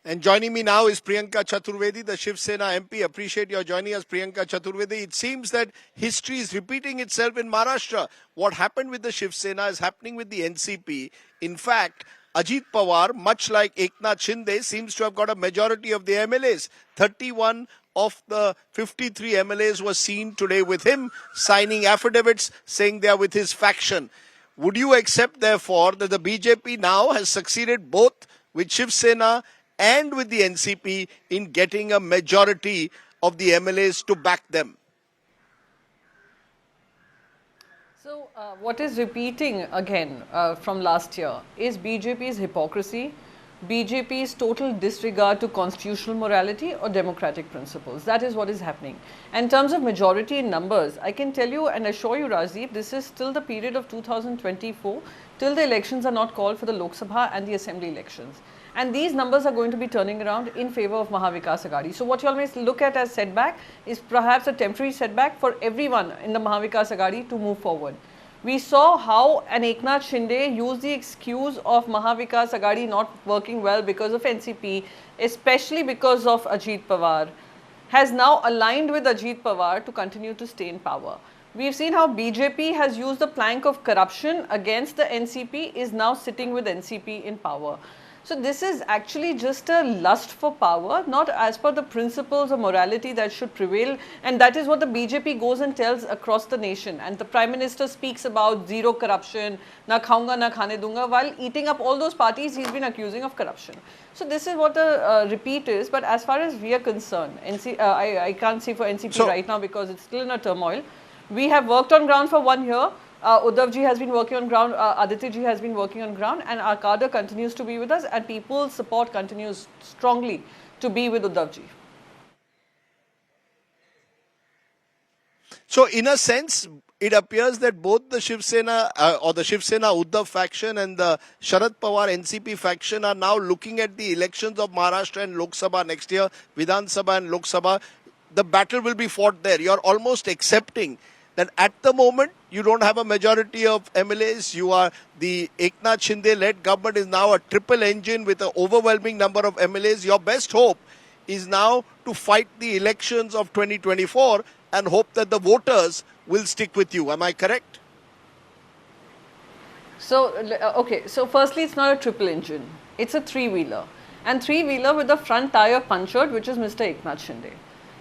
And joining me now is Priyanka Chaturvedi, the Shiv Sena MP. Appreciate your joining us, Priyanka Chaturvedi. It seems that history is repeating itself in Maharashtra. What happened with the Shiv Sena is happening with the NCP. In fact, Ajit Pawar, much like Eknath Shinde, seems to have got a majority of the MLAs. 31 of the 53 MLAs were seen today with him, signing affidavits saying they are with his faction. Would you accept, therefore, that the BJP now has succeeded both with Shiv Sena and with the NCP in getting a majority of the MLAs to back them? So, what is repeating again from last year is BJP's hypocrisy, BJP's total disregard to constitutional morality or democratic principles. That is what is happening. And in terms of majority in numbers, I can tell you and assure you, Rajiv, this is still the period of 2024 till the elections are not called for the Lok Sabha and the Assembly elections. And these numbers are going to be turning around in favor of Mahavikas Aghadi. So what you always look at as setback is perhaps a temporary setback for everyone in the Mahavikas Aghadi to move forward. We saw how an Eknath Shinde used the excuse of Mahavikas Aghadi not working well because of NCP, especially because of Ajit Pawar, has now aligned with Ajit Pawar to continue to stay in power. We've seen how BJP has used the plank of corruption against the NCP, is now sitting with NCP in power. So this is actually just a lust for power, not as per the principles of morality that should prevail, and that is what the BJP goes and tells across the nation. And the Prime Minister speaks about zero corruption, na khaunga na khane dunga, while eating up all those parties he's been accusing of corruption. So this is what the repeat is. But as far as we are concerned, I can't see for NCP right now because it's still in a turmoil. We have worked on ground for 1 year. Uddhav ji has been working on ground, Aditya ji has been working on ground, and our cadre continues to be with us, and people's support continues strongly to be with Uddhav ji. So in a sense, it appears that both the Shiv Sena or the Shiv Sena Uddhav faction and the Sharad Pawar NCP faction are now looking at the elections of Maharashtra and Lok Sabha next year, Vidhan Sabha and Lok Sabha. The battle will be fought there. You're almost accepting that at the moment you don't have a majority of MLAs. You are the Eknath Shinde-led government is now a triple engine with an overwhelming number of MLAs. Your best hope is now to fight the elections of 2024 and hope that the voters will stick with you. Am I correct? So, okay. So firstly, it's not a triple engine. It's a three-wheeler. And three-wheeler with the front tire punctured, which is Mr. Eknath Shinde.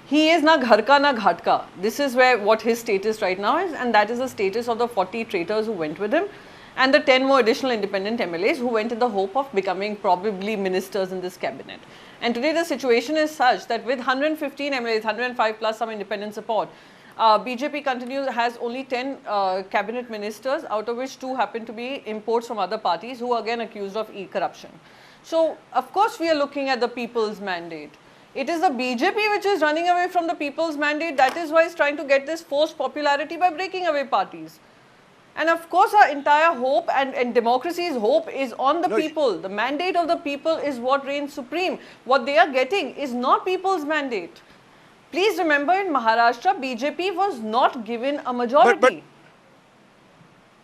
He is na ghar ka na ghat ka. This is what his status right now is, and that is the status of the 40 traitors who went with him and the 10 more additional independent MLAs who went in the hope of becoming probably ministers in this cabinet. And today the situation is such that with 115 MLAs, 105 plus some independent support, BJP has only 10 cabinet ministers, out of which 2 happen to be imports from other parties who are again accused of corruption. So, of course, we are looking at the people's mandate. It is the BJP which is running away from the people's mandate. That is why it's trying to get this forced popularity by breaking away parties. And of course, our entire hope and democracy's hope is on the people. The mandate of the people is what reigns supreme. What they are getting is not people's mandate. Please remember, in Maharashtra, BJP was not given a majority.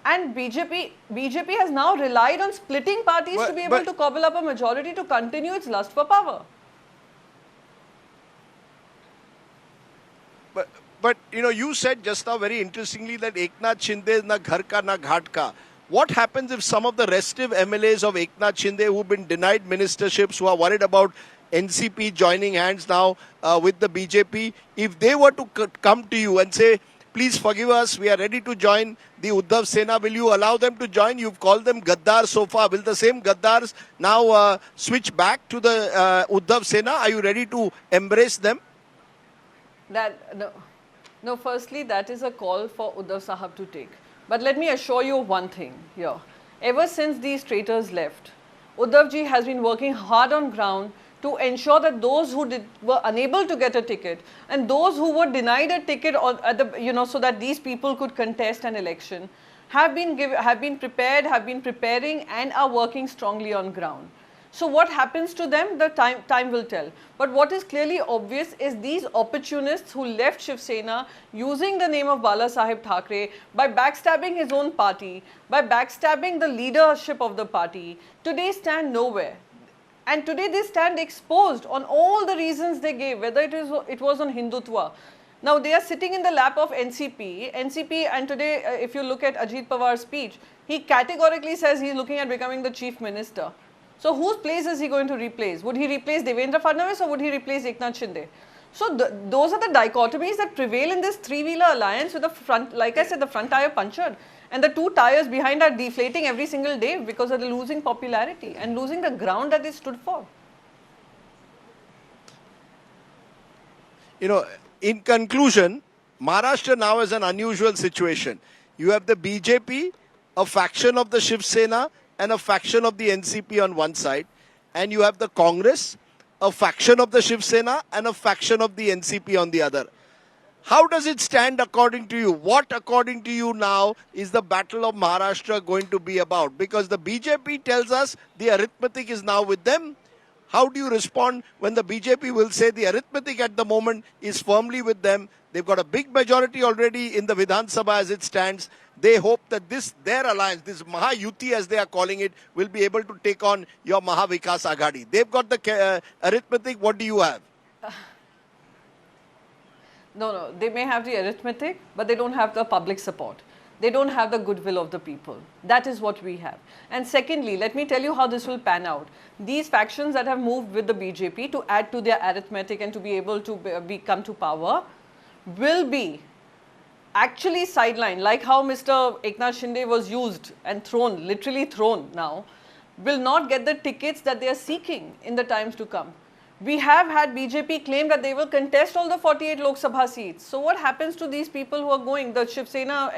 And BJP has now relied on splitting parties to be able to cobble up a majority to continue its lust for power. But you know, you said just now very interestingly that Eknath Shinde is na ghar ka na ghat ka. What happens if some of the restive MLAs of Eknath Shinde who've been denied ministerships, who are worried about NCP joining hands now with the BJP, if they were to come to you and say, please forgive us, we are ready to join the Uddhav Sena, will you allow them to join? You've called them Gaddar so far. Will the same Gaddars now switch back to the Uddhav Sena? Are you ready to embrace them? No, firstly, that is a call for Uddhav Sahab to take. But let me assure you one thing here. Ever since these traitors left, Uddhav ji has been working hard on ground to ensure that those who were unable to get a ticket and those who were denied a ticket so that these people could contest an election have been prepared, have been preparing and are working strongly on ground. So what happens to them, the time will tell. But what is clearly obvious is these opportunists who left Shiv Sena using the name of Bala Saheb Thackeray, by backstabbing his own party, by backstabbing the leadership of the party, today stand nowhere. And today they stand exposed on all the reasons they gave, whether it was on Hindutva. Now they are sitting in the lap of NCP, and today if you look at Ajit Pawar's speech, he categorically says he is looking at becoming the chief minister. So whose place is he going to replace? Would he replace Devendra Fadnavis or would he replace Eknath Shinde? So those are the dichotomies that prevail in this three-wheeler alliance with the front, like I said, the front tire punctured. And the two tires behind are deflating every single day because of the losing popularity and losing the ground that they stood for. You know, in conclusion, Maharashtra now is an unusual situation. You have the BJP, a faction of the Shiv Sena and a faction of the NCP on one side, and you have the Congress, a faction of the Shiv Sena and a faction of the NCP on the other. How does it stand according to you? What according to you now is the battle of Maharashtra going to be about? Because the BJP tells us the arithmetic is now with them. How do you respond when the BJP will say the arithmetic at the moment is firmly with them? They've got a big majority already in the Vidhan Sabha as it stands. They hope that their alliance, this Mahayuti as they are calling it, will be able to take on your Mahavikas Aghadi. They've got the arithmetic. What do you have? No, they may have the arithmetic, but they don't have the public support. They don't have the goodwill of the people. That is what we have. And secondly, let me tell you how this will pan out. These factions that have moved with the BJP to add to their arithmetic and to be able to come to power will be actually sidelined, like how Mr. Eknath Shinde was used and thrown, literally thrown now, will not get the tickets that they are seeking in the times to come. We have had BJP claim that they will contest all the 48 Lok Sabha seats. So what happens to these people who are going, the Shiv Sena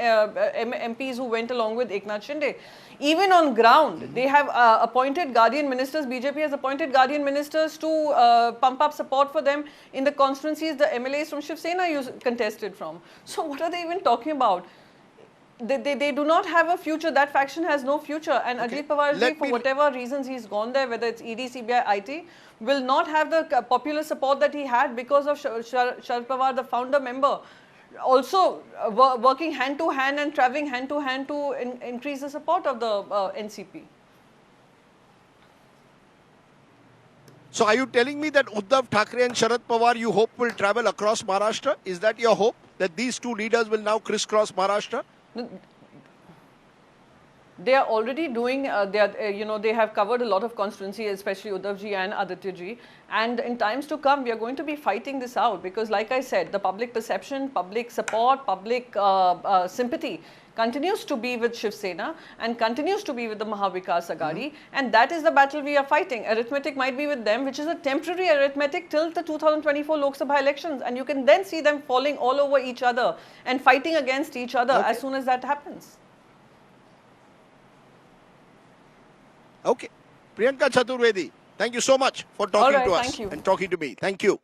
MPs who went along with Eknath Shinde? Even on ground, they have appointed guardian ministers, BJP has appointed guardian ministers to pump up support for them in the constituencies the MLAs from Shiv Sena contested from. So what are they even talking about? They do not have a future. That faction has no future. And okay. Ajit Pawar, for whatever reasons he's gone there, whether it's ED, CBI, IT, will not have the popular support that he had because of Sharad Pawar, the founder member, also working hand to hand and traveling hand to increase the support of the NCP. So are you telling me that Uddhav Thackeray and Sharad Pawar you hope will travel across Maharashtra? Is that your hope, that these two leaders will now crisscross Maharashtra? They are already doing, they have covered a lot of constituency, especially Uddhavji and Adityaji. And in times to come, we are going to be fighting this out because, like I said, the public perception, public support, public sympathy continues to be with Shiv Sena and continues to be with the Mahavikas Aghadi. And that is the battle we are fighting. Arithmetic might be with them, which is a temporary arithmetic till the 2024 Lok Sabha elections. And you can then see them falling all over each other and fighting against each other as soon as that happens. Okay. Priyanka Chaturvedi, thank you so much for talking to us and talking to me. Thank you.